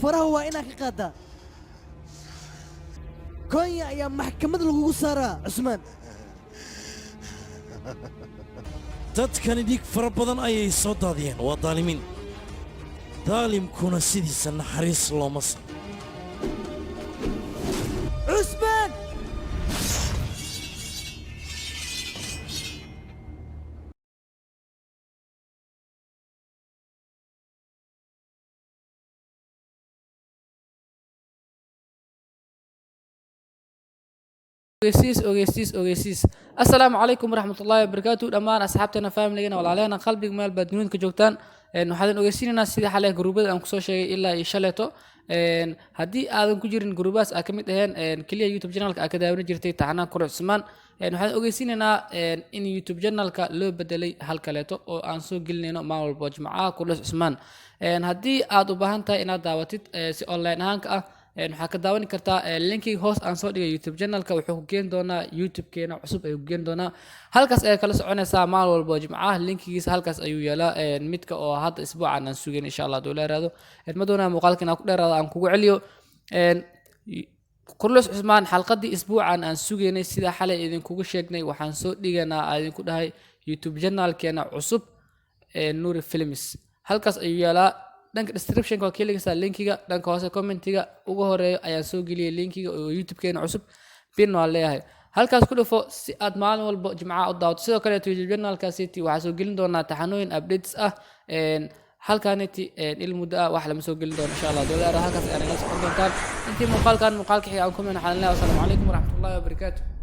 faraha waa inaad ka qaadaa Kenya ayaa maxkamad lagu saaraa Cusmaan dadkani dhiig fara badan ayay soo daadiyeen waa daalimiin daalimkuna sidiisa naxariis looma san Cusmaan ogeysiis assalaamu calaykum waraxmatullaahi wabarakaatu dhammaan asxaabteena faamilygana walaalahena qalbiga meel baad dunida ka joogtaan waxaan ogeysiinaynaa sidii xalay gruubada aan kusoo sheegay ilaa iyo shaleeto haddii aadan ku jirin gruubaas aa ka mid aheen keliya youtube channelka aa ka daawan jirtay taxanaa kore Cusmaan waxaan ogeysiinaynaa in youtube channelka loo bedelay hal kaleeto oo aan soo gelinayno maalin walba jimcaha kule Cusmaan haddii aad u baahan tahay inaad daawatid si online ahaanka ah waxaa ka daawan kartaa linkiga hoos aan soo dhigay youtube channelka wuxuu ku geen doonaa youtube keena cusub ayuu geen doonaa halkaas ay kala soconaysaa maalin walba jimcaha linkigiisa halkaas ayuu yaalaa midka oo hadda isbuucan aan sugayn insha Allah doo leeraado madoona muuqaalkan ku dheeraado aan kugu celiyo Kurlus Cusmaan xalqadii isbuucan aan sugaynay sida xalay idin kugu sheegnay waxaan soo dhiganaa idin ku dhahay youtube channelkeena cusub Nuri Films halkaas ayuu yaalaa dhanka description ka kaliya linkiga dhanka hoose commentiga ugu horeeyo ayaan soo geliyay linkiga oo youtube keena cusub bin waa leeyahay halkaas ku dhufo si aad maalin walba jimcaha u daawato sidoo kale youtube channelka city waxa soo gelin doonaa taxanooyin updates ah halkaaniti ilmuda wax lama soo gelin doono insha Allah doolar halkaas ayaan la socon doontaan intii muuqaalka xiga aan ku meenahay assalamu calaykum waraxmatullaahi wabarakaatuh